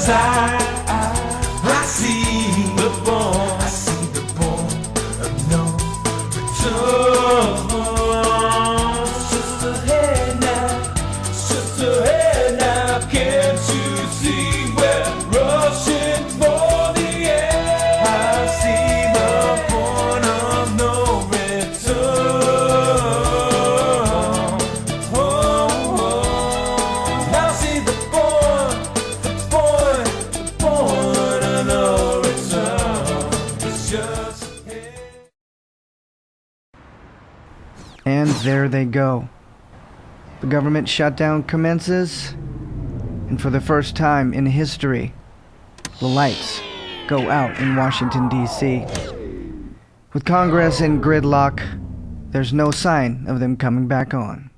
side, I see the born of no return. Just ahead now, can't you see we're rushing for the end? I see the point of no return. Now see the point of no return. It's just ahead. And there they go. The government shutdown commences, and for the first time in history, the lights go out in Washington, D.C. With Congress in gridlock, there's no sign of them coming back on.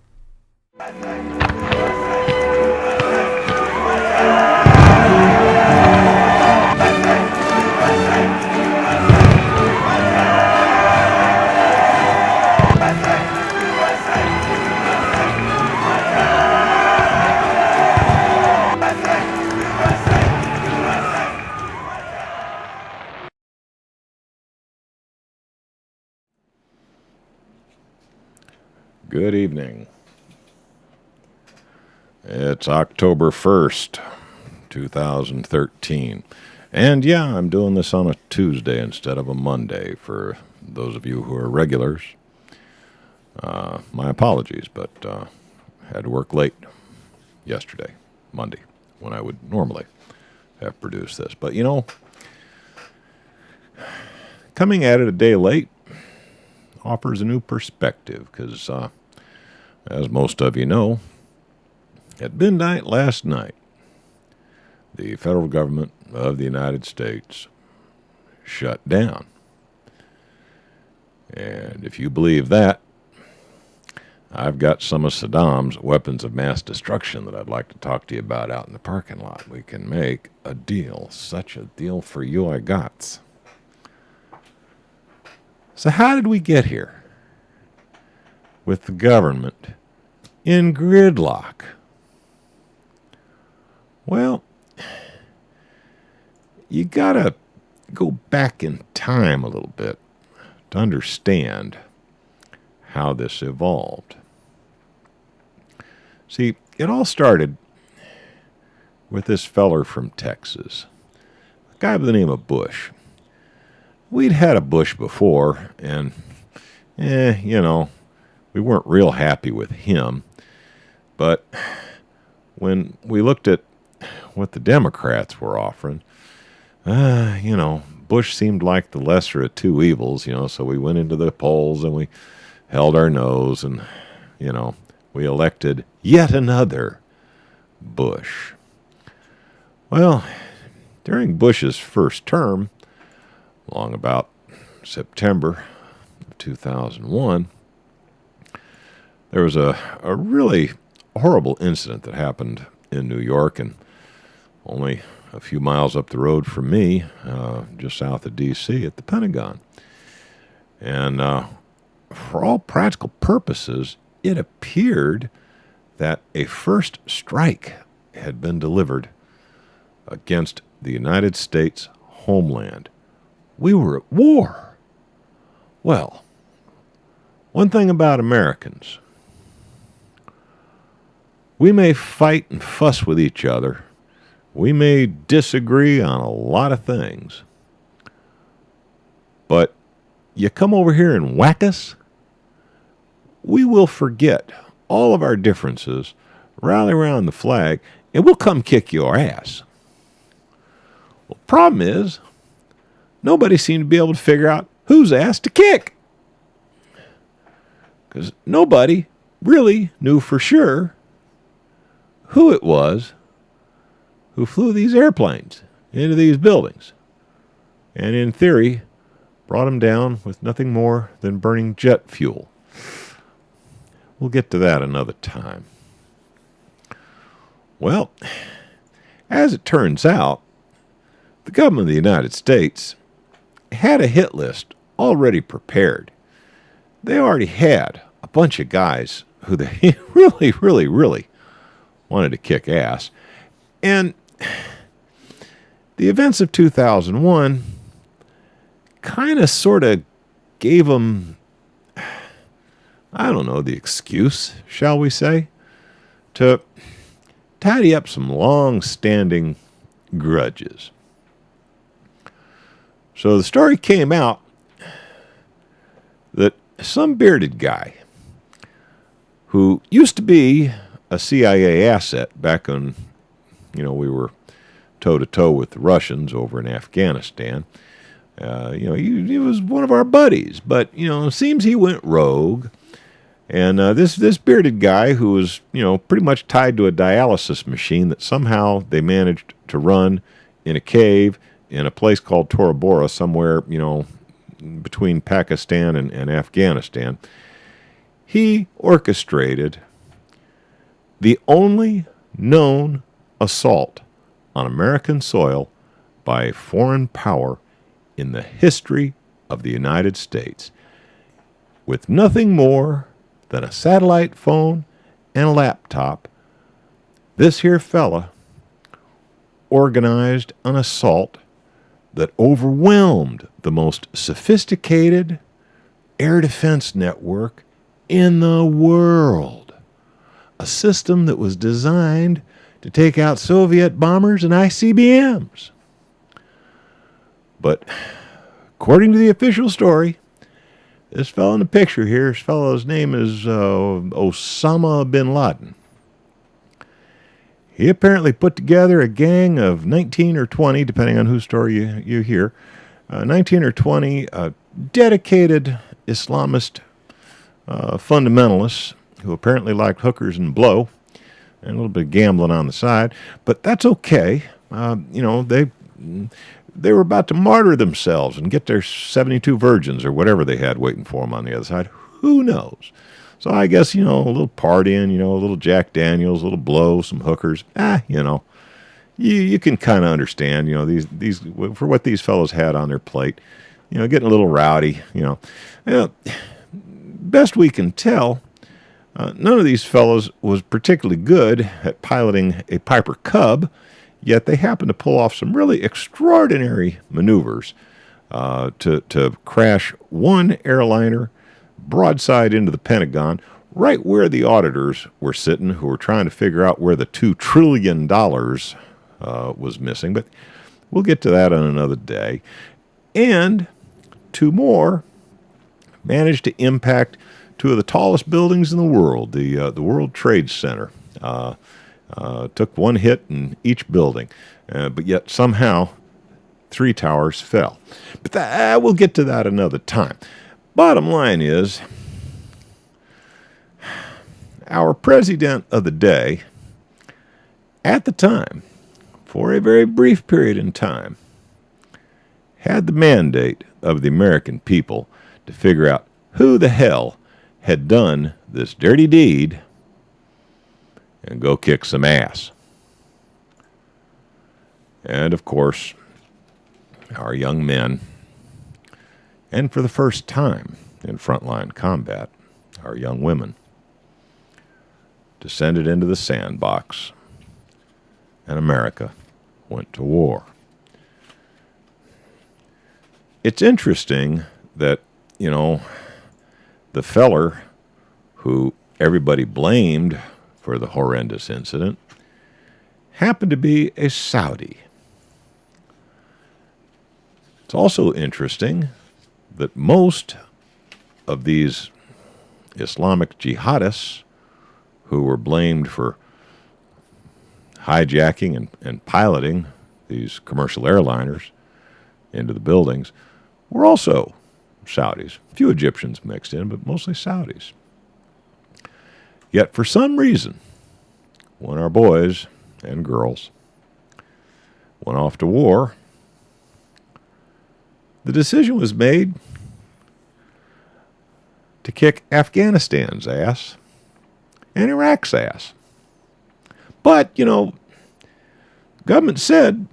Good evening. It's October 1st, 2013. And yeah, I'm doing this on a Tuesday instead of a Monday for those of you who are regulars. My apologies, but had to work late yesterday, Monday, when I would normally have produced this. But you know, coming at it a day late offers a new perspective because, as most of you know, at midnight last night, the federal government of the United States shut down. And if you believe that, I've got some of Saddam's weapons of mass destruction that I'd like to talk to you about out in the parking lot. We can make a deal, such a deal for you I got. So how did we get here with the government in gridlock? Well, you gotta go back in time a little bit to understand how this evolved. See, it all started with this feller from Texas, a guy by the name of Bush. We'd had a Bush before, and, you know, we weren't real happy with him. But when we looked at what the Democrats were offering, you know, Bush seemed like the lesser of two evils, you know, so we went into the polls and we held our nose and, you know, we elected yet another Bush. Well, during Bush's first term, along about September of 2001, there was a really horrible incident that happened in New York and only a few miles up the road from me, just south of D.C. at the Pentagon. And for all practical purposes, it appeared that a first strike had been delivered against the United States homeland. We were at war. Well, one thing about Americans, we may fight and fuss with each other. We may disagree on a lot of things. But you come over here and whack us, we will forget all of our differences, rally around the flag, and we'll come kick your ass. Well, the problem is, nobody seemed to be able to figure out whose ass to kick. Because nobody really knew for sure who it was who flew these airplanes into these buildings. And in theory, brought them down with nothing more than burning jet fuel. We'll get to that another time. Well, as it turns out, the government of the United States had a hit list already prepared. They already had a bunch of guys who they really wanted to kick ass. And the events of 2001 kind of sort of gave him, I don't know, the excuse, shall we say, to tidy up some long-standing grudges. So the story came out that some bearded guy who used to be a CIA asset back when, we were toe-to-toe with the Russians over in Afghanistan. He was one of our buddies, but, it seems he went rogue. And this bearded guy who was, pretty much tied to a dialysis machine that somehow they managed to run in a cave in a place called Tora Bora, somewhere, between Pakistan and Afghanistan. He orchestrated the only known assault on American soil by a foreign power in the history of the United States, with nothing more than a satellite phone and a laptop. This here fella organized an assault that overwhelmed the most sophisticated air defense network in the world. A system that was designed to take out Soviet bombers and ICBMs. But according to the official story, this fellow in the picture here, this fellow's name is Osama bin Laden. He apparently put together a gang of 19 or 20, depending on whose story you hear, 19 or 20 dedicated Islamist fundamentalists who apparently liked hookers and blow and a little bit of gambling on the side. But that's okay. They were about to martyr themselves and get their 72 virgins or whatever they had waiting for them on the other side. Who knows? So I guess, a little partying, a little Jack Daniels, a little blow, some hookers. You can kind of understand, these for what these fellows had on their plate, getting a little rowdy, Best we can tell, none of these fellows was particularly good at piloting a Piper Cub, yet they happened to pull off some really extraordinary maneuvers to crash one airliner broadside into the Pentagon, right where the auditors were sitting, who were trying to figure out where the $2 trillion was missing. But we'll get to that on another day. And two more managed to impact two of the tallest buildings in the world, the World Trade Center. Took one hit in each building, but yet somehow 3 towers fell. But we'll get to that another time. Bottom line is, our president of the day, at the time, for a very brief period in time, had the mandate of the American people to figure out who the hell had done this dirty deed and go kick some ass. And, of course, our young men, and for the first time in frontline combat, our young women, descended into the sandbox, and America went to war. It's interesting that, the feller who everybody blamed for the horrendous incident happened to be a Saudi. It's also interesting that most of these Islamic jihadists who were blamed for hijacking and piloting these commercial airliners into the buildings were also Saudis. A few Egyptians mixed in, but mostly Saudis. Yet for some reason, when our boys and girls went off to war, the decision was made to kick Afghanistan's ass and Iraq's ass. But, government said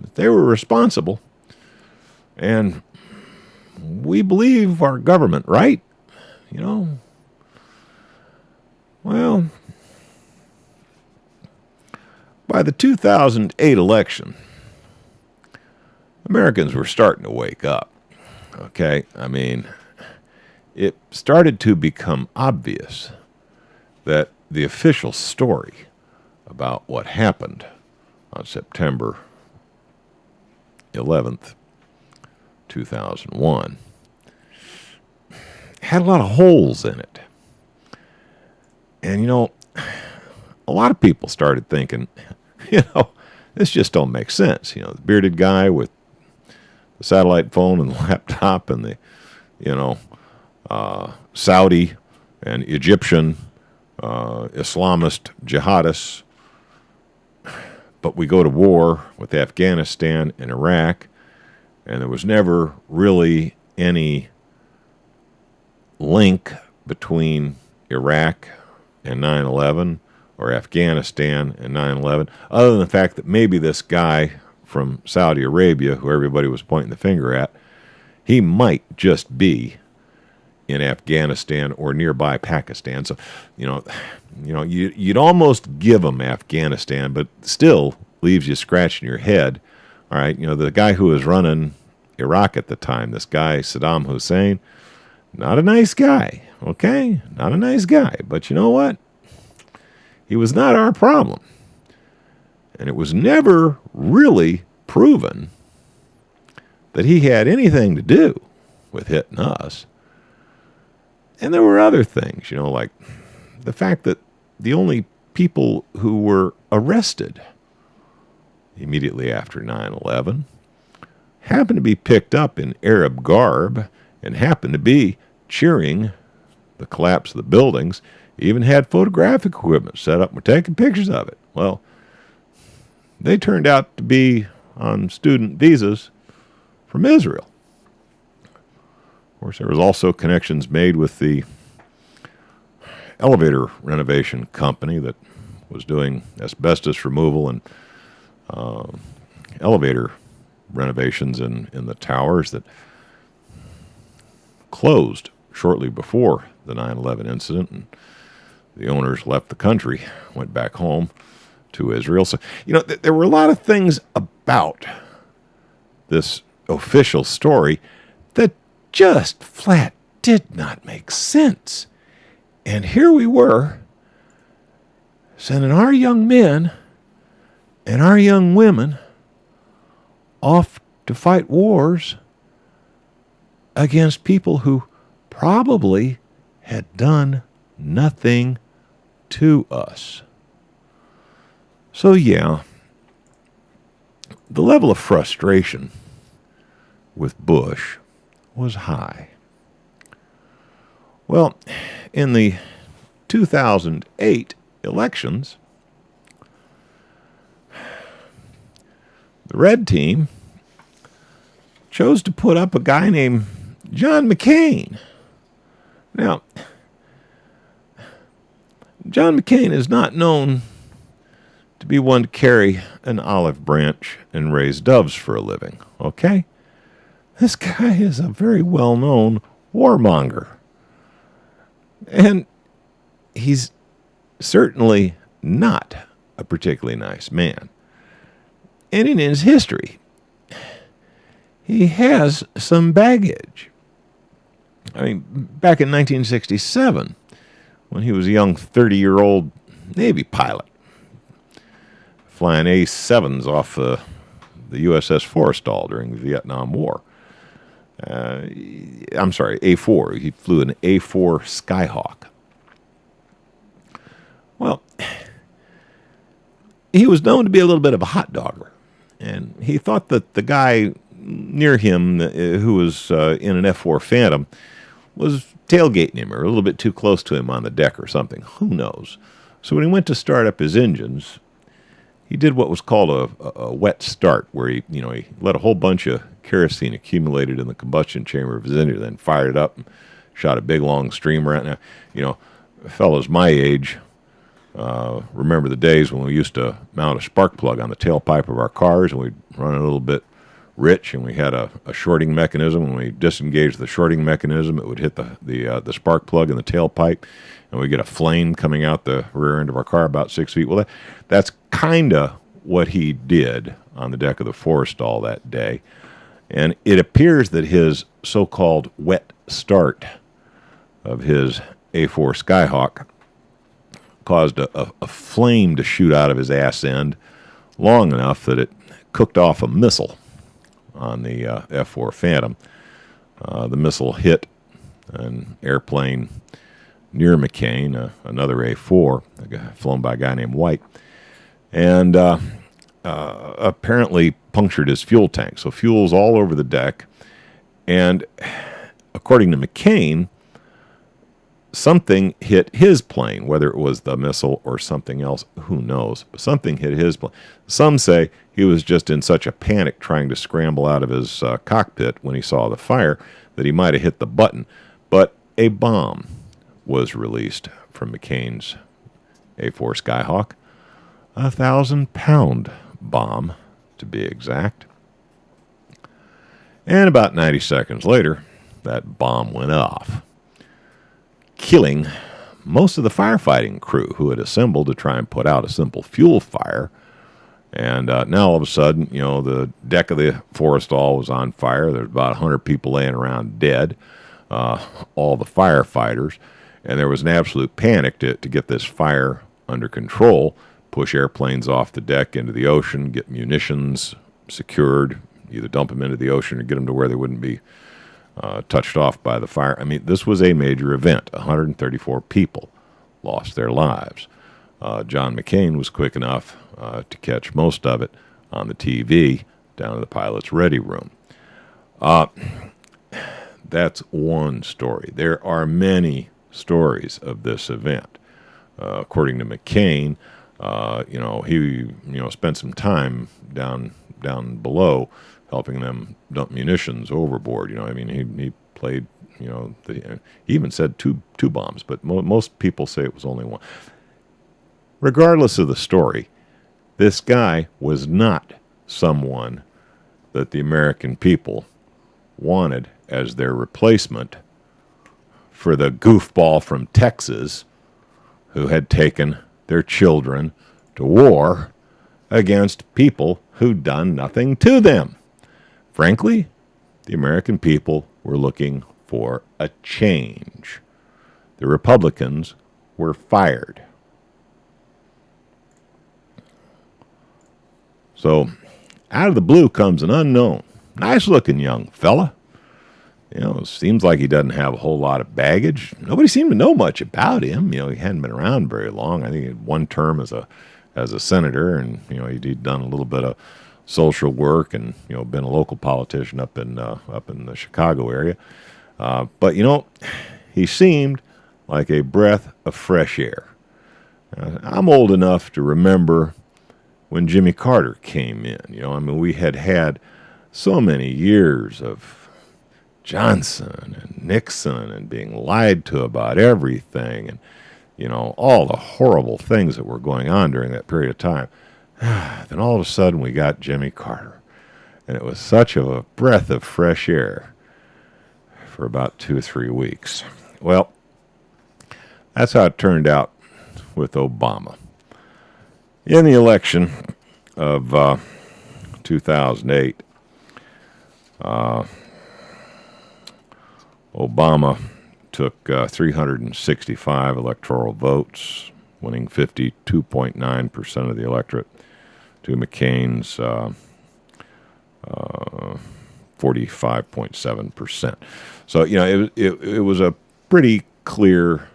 that they were responsible, and we believe our government, right? Well, by the 2008 election, Americans were starting to wake up. Okay? I mean, it started to become obvious that the official story about what happened on September 11th, 2001, had a lot of holes in it. And, you know, a lot of people started thinking, you know, this just don't make sense. You know, the bearded guy with the satellite phone and the laptop and the, you know, Saudi and Egyptian Islamist jihadists. But we go to war with Afghanistan and Iraq, and there was never really any link between Iraq and 9/11 or Afghanistan and 9/11, other than the fact that maybe this guy from Saudi Arabia, who everybody was pointing the finger at, he might just be in Afghanistan or nearby Pakistan. So, you'd almost give him Afghanistan, but still leaves you scratching your head. All right, you know, the guy who was running Iraq at the time, this guy Saddam Hussein, not a nice guy, okay? Not a nice guy, but you know what? He was not our problem. And it was never really proven that he had anything to do with hitting us. And there were other things, you know, like the fact that the only people who were arrested immediately after 9/11 happened to be picked up in Arab garb and happened to be cheering the collapse of the buildings, even had photographic equipment set up and were taking pictures of it. Well, they turned out to be on student visas from Israel. Of course, there was also connections made with the elevator renovation company that was doing asbestos removal and elevator renovations in the towers that closed shortly before the 9/11 incident, and the owners left the country, went back home to Israel. So, you know, there were a lot of things about this official story that just flat did not make sense. And here we were, sending our young men and our young women off to fight wars against people who probably had done nothing to us. So yeah, the level of frustration with Bush was high. Well, in the 2008 elections, the Red Team chose to put up a guy named John McCain. Now, John McCain is not known to be one to carry an olive branch and raise doves for a living, okay? This guy is a very well-known warmonger. And he's certainly not a particularly nice man. And in his history, he has some baggage. I mean, back in 1967, when he was a young 30-year-old Navy pilot, flying A-7s off the USS Forrestal during the Vietnam War. I'm sorry, A-4. He flew an A-4 Skyhawk. Well, he was known to be a little bit of a hot dogger, and he thought that the guy near him, who was in an F-4 Phantom, was tailgating him or a little bit too close to him on the deck or something. Who knows? So when he went to start up his engines, he did what was called a wet start, where he let a whole bunch of kerosene accumulated in the combustion chamber of his engine, then fired it up and shot a big long streamer out. Now, fellows my age remember the days when we used to mount a spark plug on the tailpipe of our cars, and we'd run a little bit rich, and we had a shorting mechanism. When we disengaged the shorting mechanism, it would hit the spark plug in the tailpipe, and we get a flame coming out the rear end of our car about 6 feet. Well, that's kind of what he did on the deck of the Forrestal that day. And it appears that his so-called wet start of his A4 Skyhawk caused a flame to shoot out of his ass end long enough that it cooked off a missile on the F-4 Phantom. The missile hit an airplane near McCain, another A4, flown by a guy named White, and apparently punctured his fuel tank. So fuel's all over the deck, and according to McCain, something hit his plane, whether it was the missile or something else, who knows. But something hit his plane. Some say he was just in such a panic trying to scramble out of his cockpit when he saw the fire that he might have hit the button. But a bomb was released from McCain's A4 Skyhawk, 1,000-pound bomb, to be exact. And about 90 seconds later, that bomb went off, killing most of the firefighting crew who had assembled to try and put out a simple fuel fire. And now all of a sudden, the deck of the Forrestal was on fire. There's about 100 people laying around dead, all the firefighters. And there was an absolute panic to get this fire under control, push airplanes off the deck into the ocean, get munitions secured, either dump them into the ocean or get them to where they wouldn't be touched off by the fire. I mean, this was a major event. 134 people lost their lives. John McCain was quick enough to catch most of it on the TV down in the pilot's ready room. That's one story. There are many stories of this event. According to McCain, he spent some time down below helping them dump munitions overboard. He played, he even said two bombs, but most people say it was only one. Regardless of the story, this guy was not someone that the American people wanted as their replacement for the goofball from Texas who had taken their children to war against people who'd done nothing to them. Frankly, the American people were looking for a change. The Republicans were fired. So, out of the blue comes an unknown, nice-looking young fella. Seems like he doesn't have a whole lot of baggage. Nobody seemed to know much about him. He hadn't been around very long. I think he had one term as a senator, and he'd done a little bit of social work and been a local politician up in the Chicago area. But he seemed like a breath of fresh air. I'm old enough to remember when Jimmy Carter came in. We had so many years of Johnson and Nixon and being lied to about everything and, all the horrible things that were going on during that period of time. Then all of a sudden we got Jimmy Carter. And it was such a breath of fresh air for about 2 or 3 weeks. Well, that's how it turned out with Obama. In the election of 2008, Obama took 365 electoral votes, winning 52.9% of the electorate, to McCain's 45.7%. So, it was a pretty clear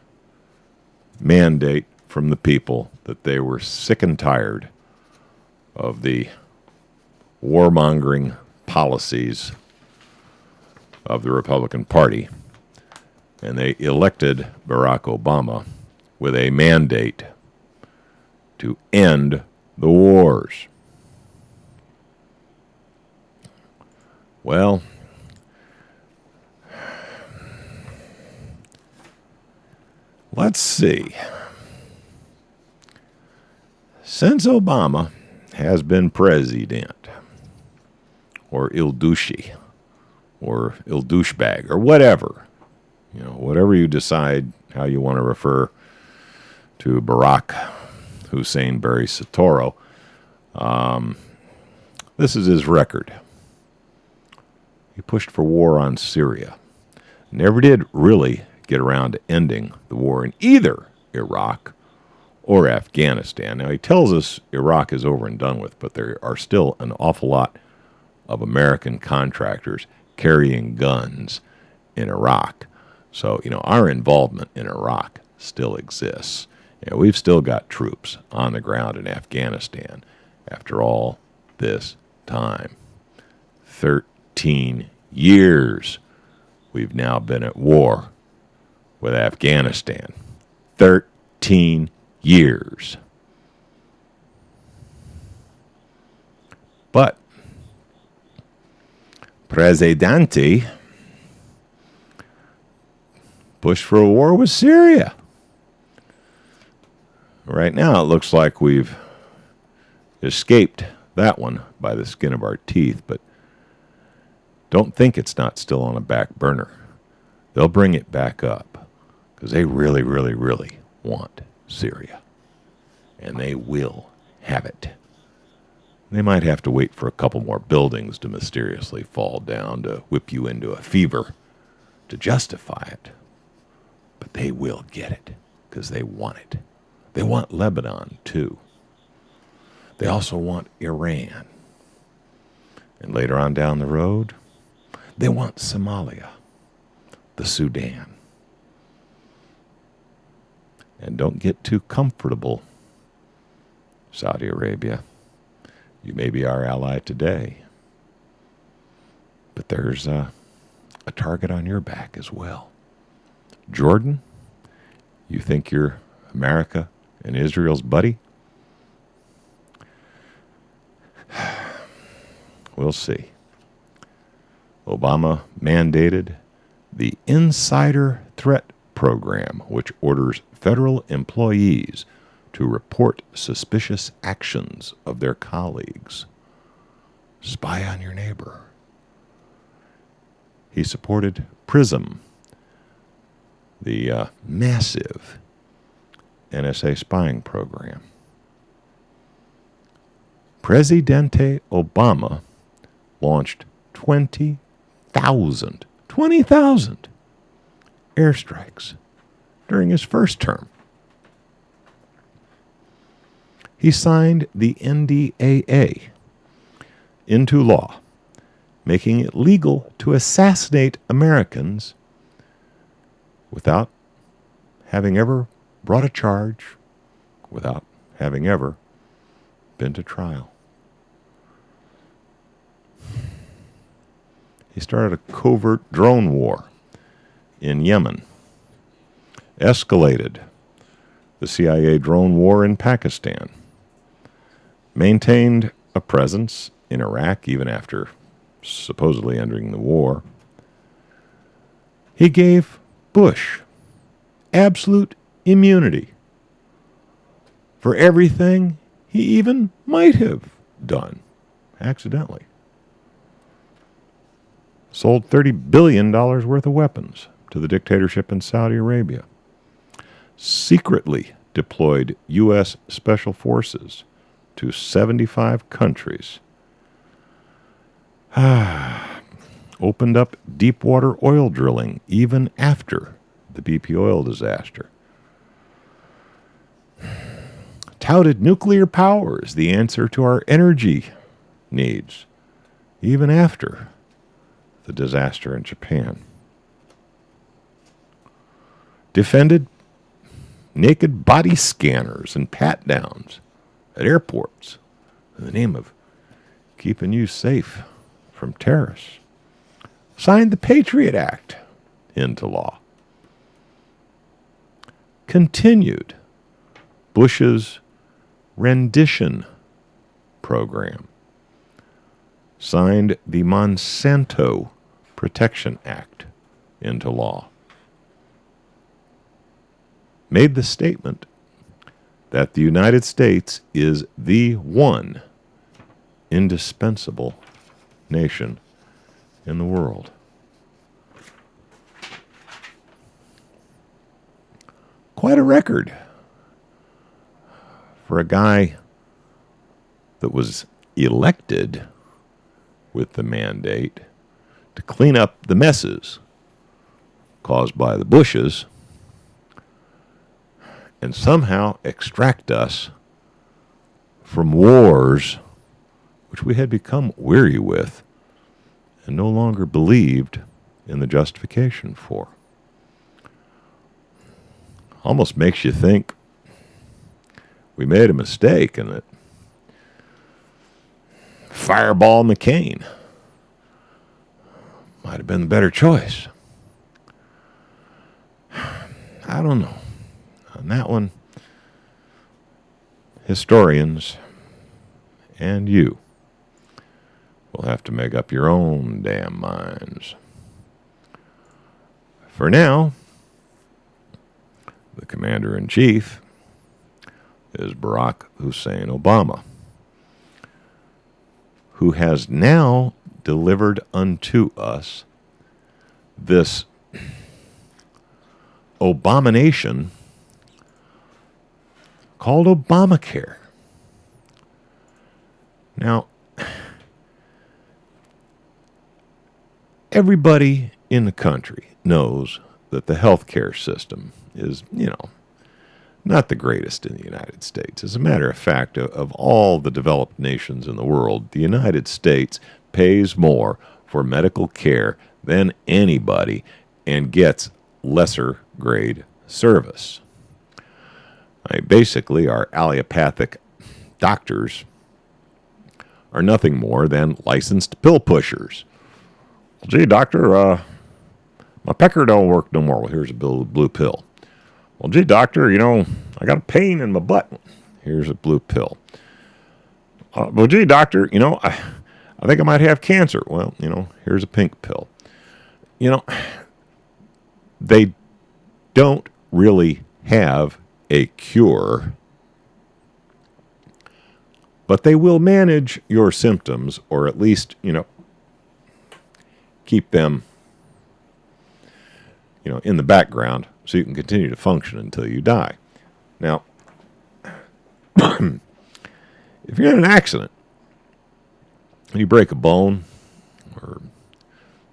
mandate from the people that they were sick and tired of the warmongering policies of the Republican Party, and they elected Barack Obama with a mandate to end the wars. Well, let's see. Since Obama has been president, or Il Douche, or Il Douchebag, or whatever, whatever you decide how you want to refer to Barack Hussein Barry Soetoro, this is his record. He pushed for war on Syria. Never did really get around to ending the war in either Iraq or Afghanistan. Now, he tells us Iraq is over and done with, but there are still an awful lot of American contractors carrying guns in Iraq. So, our involvement in Iraq still exists. We've still got troops on the ground in Afghanistan after all this time. 13 years we've now been at war with Afghanistan. 13 years. But Presidente pushed for a war with Syria. Right now, it looks like we've escaped that one by the skin of our teeth, but don't think it's not still on a back burner. They'll bring it back up because they really, really, really want Syria. And they will have it. They might have to wait for a couple more buildings to mysteriously fall down to whip you into a fever to justify it. But they will get it because they want it. They want Lebanon, too. They also want Iran. And later on down the road, they want Somalia, the Sudan. And don't get too comfortable, Saudi Arabia. You may be our ally today, but there's a target on your back as well. Jordan, you think you're America and Israel's buddy? We'll see. Obama mandated the Insider Threat Program, which orders federal employees to report suspicious actions of their colleagues. Spy on your neighbor. He supported PRISM, the massive NSA spying program. Presidente Obama launched 20,000 airstrikes during his first term. He signed the NDAA into law, making it legal to assassinate Americans without having ever brought a charge, without having ever been to trial. He started a covert drone war in Yemen, escalated the CIA drone war in Pakistan, maintained a presence in Iraq even after supposedly ending the war. He gave Bush absolute immunity for everything he even might have done accidentally. Sold $30 billion worth of weapons to the dictatorship in Saudi Arabia. Secretly deployed U.S. Special Forces to 75 countries. Opened up deepwater oil drilling even after the BP oil disaster. Touted nuclear power as the answer to our energy needs, even after the disaster in Japan. Defended naked body scanners and pat-downs at airports in the name of keeping you safe from terrorists. Signed the Patriot Act into law. Continued Bush's rendition program. Signed the Monsanto Protection Act into law. Made the statement that the United States is the one indispensable nation in the world. Quite a record for a guy that was elected with the mandate to clean up the messes caused by the Bushes and somehow extract us from wars which we had become weary with and no longer believed in the justification for. Almost makes you think we made a mistake and that Fireball McCain might have been the better choice. I don't know. On that one, historians and you will have to make up your own damn minds. For now, the commander-in-chief is Barack Hussein Obama, who has now delivered unto us this abomination called Obamacare. Now, everybody in the country knows that the healthcare system is, not the greatest in the United States. As a matter of fact, of all the developed nations in the world, the United States pays more for medical care than anybody and gets lesser grade service. Basically, our allopathic doctors are nothing more than licensed pill pushers. Well, gee, doctor, my pecker don't work no more. Well, here's a blue pill. Well, gee, doctor, I got a pain in my butt. Here's a blue pill. Well, gee, doctor, I think I might have cancer. Well, here's a pink pill. They don't really have a cure, but they will manage your symptoms, or at least, keep them, in the background so you can continue to function until you die. Now, if you're in an accident and you break a bone, or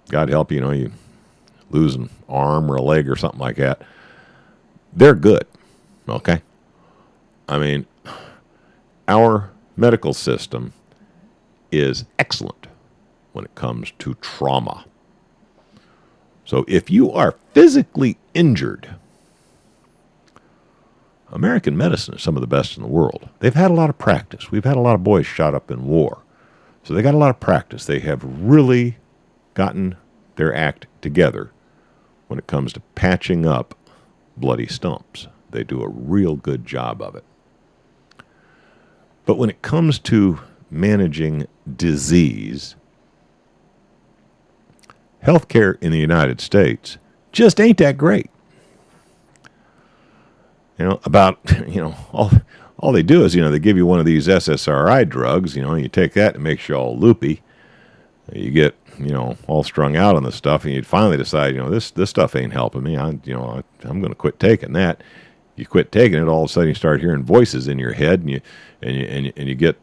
God help you, you lose an arm or a leg or something like that, they're good, okay? I mean, our medical system is excellent when it comes to trauma. So if you are physically injured, American medicine is some of the best in the world. They've had a lot of practice. We've had a lot of boys shot up in war. So they got a lot of practice. They have really gotten their act together when it comes to patching up bloody stumps. They do a real good job of it. But when it comes to managing disease, healthcare in the United States just ain't that great. All they do is, they give you one of these SSRI drugs, you take that and it makes you all loopy. You get, all strung out on the stuff, and you finally decide, this stuff ain't helping me. I'm going to quit taking that. You quit taking it, all of a sudden you start hearing voices in your head, and you get,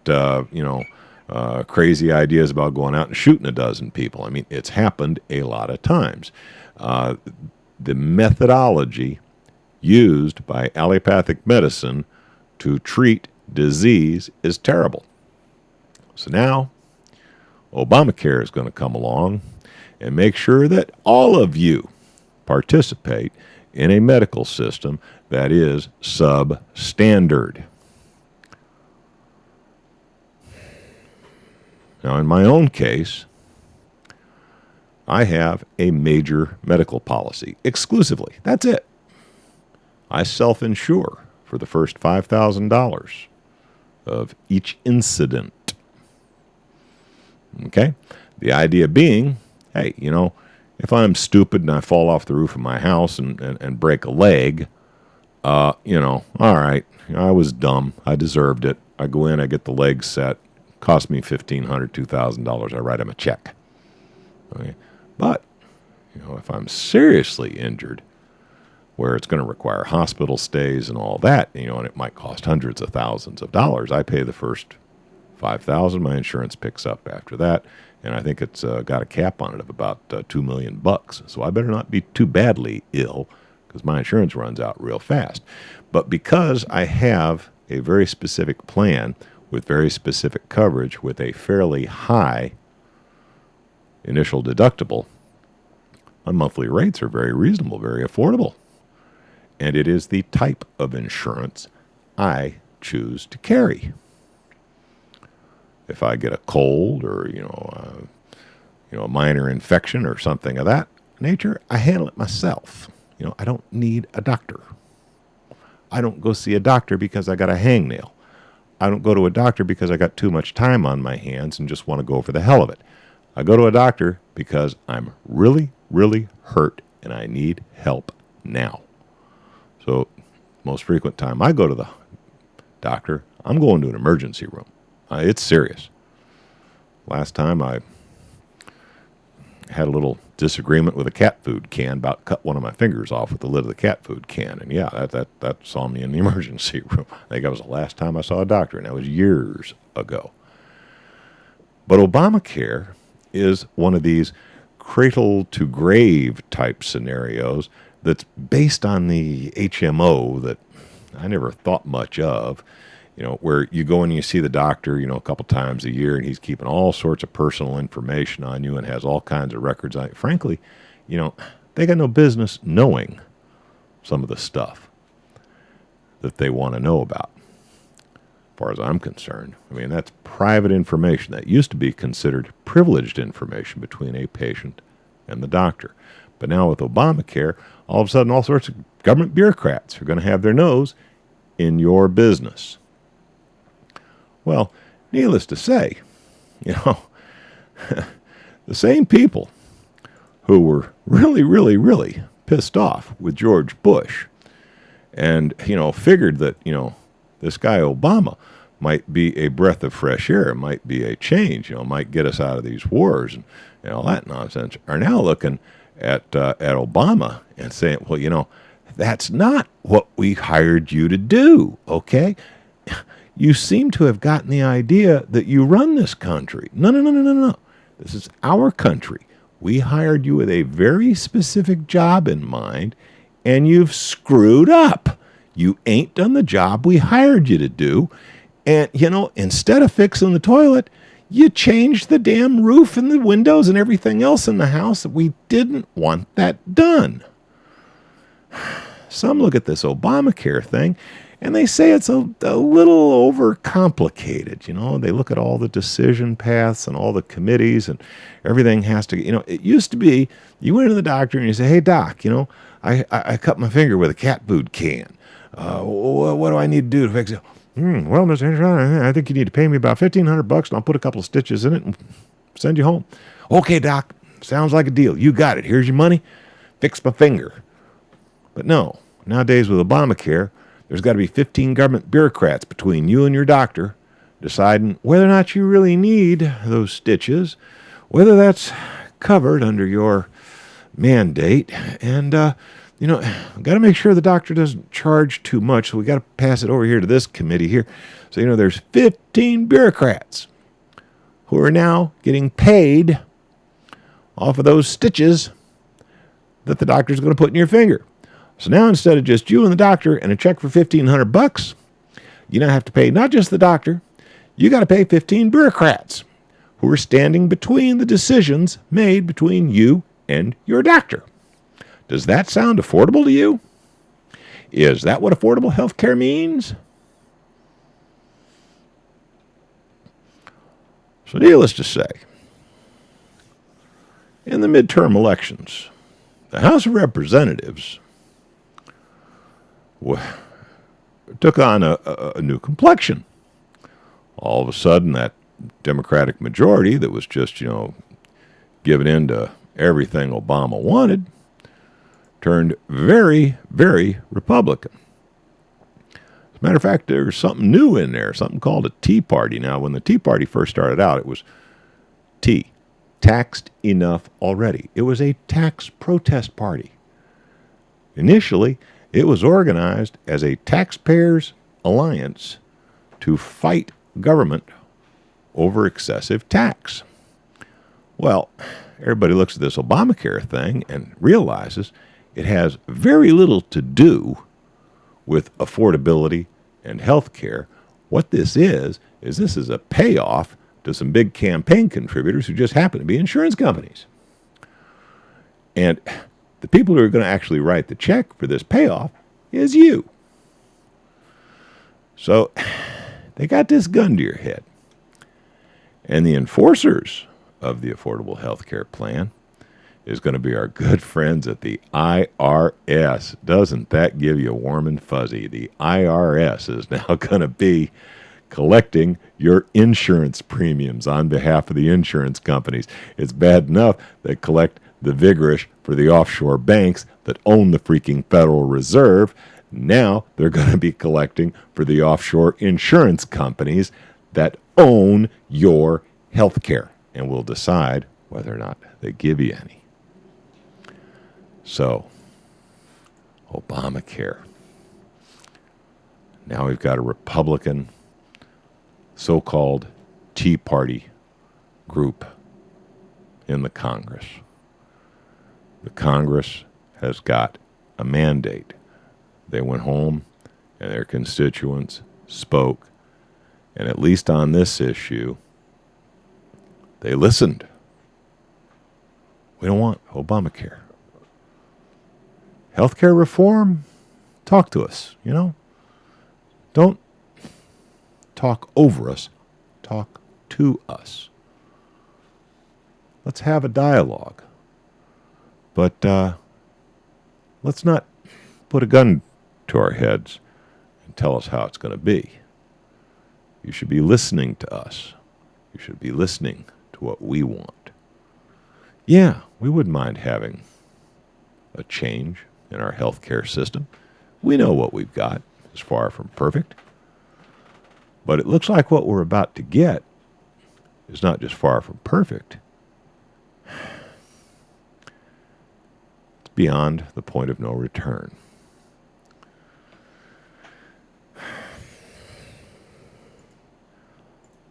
crazy ideas about going out and shooting a dozen people. I mean, it's happened a lot of times. The methodology used by allopathic medicine to treat disease is terrible. So now, Obamacare is going to come along and make sure that all of you participate in a medical system that is substandard. Now, in my own case, I have a major medical policy exclusively. That's it. I self-insure for the first $5,000 of each incident. Okay? The idea being, hey, if I'm stupid and I fall off the roof of my house and break a leg, all right, I was dumb. I deserved it. I go in, I get the leg set. Cost me $1,500, $2,000. I write him a check. Okay? But, if I'm seriously injured, where it's going to require hospital stays and all that, and it might cost hundreds of thousands of dollars, I pay the first $5,000. My insurance picks up after that, And I think it's got a cap on it of about $2 million. So I better not be too badly ill because my insurance runs out real fast. But because I have a very specific plan with very specific coverage with a fairly high initial deductible, my monthly rates are very reasonable, very affordable. And it is the type of insurance I choose to carry. If I get a cold or, a minor infection or something of that nature, I handle it myself. I don't need a doctor. I don't go see a doctor because I got a hangnail. I don't go to a doctor because I got too much time on my hands and just want to go for the hell of it. I go to a doctor because I'm really, really hurt and I need help now. So most frequent time I go to the doctor, I'm going to an emergency room. It's serious. Last time I had a little disagreement with a cat food can, about cut one of my fingers off with the lid of the cat food can. And yeah, that saw me in the emergency room. I think that was the last time I saw a doctor, and that was years ago. But Obamacare is one of these cradle to grave type scenarios that's based on the HMO that I never thought much of. Where you go and you see the doctor, a couple times a year, and he's keeping all sorts of personal information on you and has all kinds of records on you. Frankly, they got no business knowing some of the stuff that they want to know about. As far as I'm concerned, that's private information that used to be considered privileged information between a patient and the doctor. But now with Obamacare, all of a sudden, all sorts of government bureaucrats are going to have their nose in your business. Well, needless to say, the same people who were really, really, really pissed off with George Bush and, figured that, this guy Obama might be a breath of fresh air, might be a change, might get us out of these wars and all that nonsense, are now looking at Obama and saying, well, that's not what we hired you to do, okay? You seem to have gotten the idea that you run this country. No. This is our country. We hired you with a very specific job in mind, and you've screwed up. You ain't done the job we hired you to do. And, instead of fixing the toilet, you changed the damn roof and the windows and everything else in the house. We didn't want that done. Some look at this Obamacare thing and they say it's a little overcomplicated. They look at all the decision paths and all the committees and everything has to, it used to be you went to the doctor and you say, hey, doc, I cut my finger with a cat food can. What do I need to do to fix it? Well, Mr. Hendershot, I think you need to pay me about $1,500 and I'll put a couple of stitches in it and send you home. Okay, doc, sounds like a deal. You got it. Here's your money. Fix my finger. But no, nowadays with Obamacare, there's got to be 15 government bureaucrats between you and your doctor deciding whether or not you really need those stitches, whether that's covered under your mandate, and, got to make sure the doctor doesn't charge too much, so we got to pass it over here to this committee here. So, there's 15 bureaucrats who are now getting paid off of those stitches that the doctor's going to put in your finger. So now instead of just you and the doctor and a check for $1,500, you now have to pay not just the doctor, you got to pay 15 bureaucrats who are standing between the decisions made between you and your doctor. Does that sound affordable to you? Is that what affordable health care means? So needless to say, in the midterm elections, the House of Representatives took on a new complexion. All of a sudden, that Democratic majority that was just, giving in to everything Obama wanted turned very, very Republican. As a matter of fact, there's something new in there, something called a Tea Party. Now, when the Tea Party first started out, it was tea, taxed enough already. It was a tax protest party. Initially, it was organized as a taxpayers' alliance to fight government over excessive tax. Well, everybody looks at this Obamacare thing and realizes it has very little to do with affordability and health care. What this is this is a payoff to some big campaign contributors who just happen to be insurance companies. And the people who are going to actually write the check for this payoff is you. So they got this gun to your head. And the enforcers of the Affordable Health Care Plan is going to be our good friends at the IRS. Doesn't that give you warm and fuzzy? The IRS is now going to be collecting your insurance premiums on behalf of the insurance companies. It's bad enough they collect the vigorish for the offshore banks that own the freaking Federal Reserve. Now they're going to be collecting for the offshore insurance companies that own your health care, and will decide whether or not they give you any. So, Obamacare. Now we've got a Republican so-called Tea Party group in the Congress. The Congress has got a mandate. They went home and their constituents spoke. And at least on this issue, they listened. We don't want Obamacare. Healthcare reform, talk to us, Don't talk over us, talk to us. Let's have a dialogue. But let's not put a gun to our heads and tell us how it's going to be. You should be listening to us. You should be listening to what we want. Yeah, we wouldn't mind having a change in our healthcare system. We know what we've got is far from perfect. But it looks like what we're about to get is not just far from perfect. It's beyond the point of no return.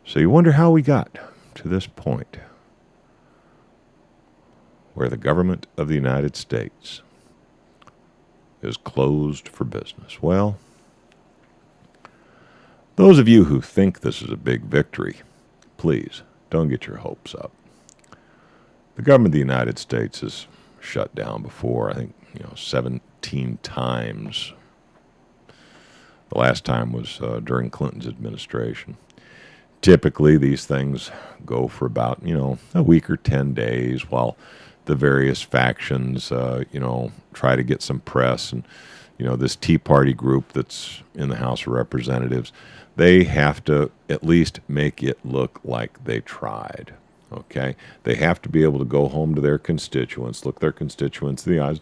So you wonder how we got to this point where the government of the United States is closed for business. Well, those of you who think this is a big victory, please don't get your hopes up. The government of the United States has shut down before, I think, 17 times. The last time was during Clinton's administration. Typically, these things go for about, a week or 10 days while the various factions, try to get some press. And, this Tea Party group that's in the House of Representatives, they have to at least make it look like they tried, okay? They have to be able to go home to their constituents, look their constituents in the eyes.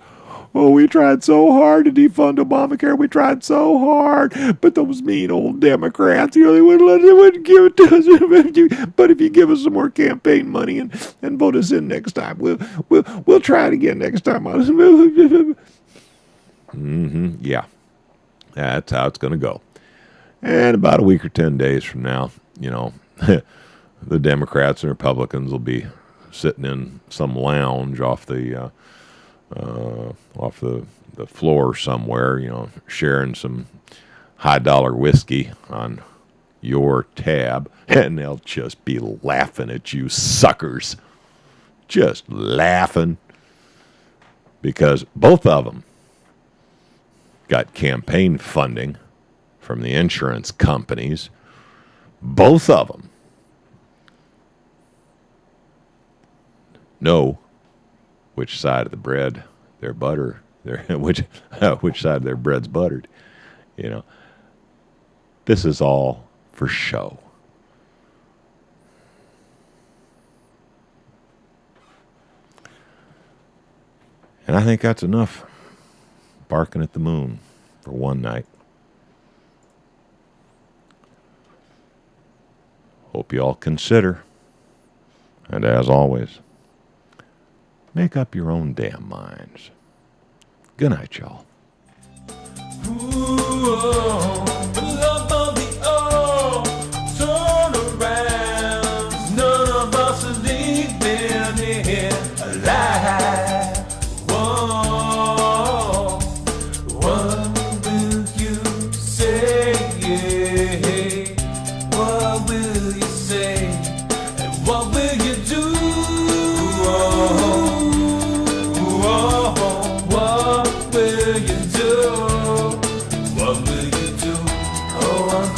Oh, we tried so hard to defund Obamacare. We tried so hard. But those mean old Democrats, they wouldn't give it to us. But if you give us some more campaign money and vote us in next time, we'll try it again next time. Yeah, that's how it's going to go. And about a week or 10 days from now, the Democrats and Republicans will be sitting in some lounge off the floor somewhere, sharing some high-dollar whiskey on your tab, and they'll just be laughing at you suckers. Just laughing. Because both of them got campaign funding from the insurance companies. Both of them know which side of the bread their butter, which side of their bread's buttered. This is all for show. And I think that's enough barking at the moon for one night. Hope you all consider, and as always, make up your own damn minds. Good night, y'all. Ooh, the love of the turnarounds. None of us are leaving yeah. What will you say? And what will you do? Oh, oh, what will you do? What will you do? Oh, I'm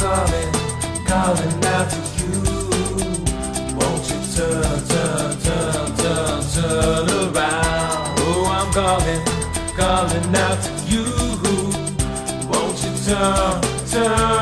calling out to you. Won't you turn around? Oh, I'm calling out to you. Won't you turn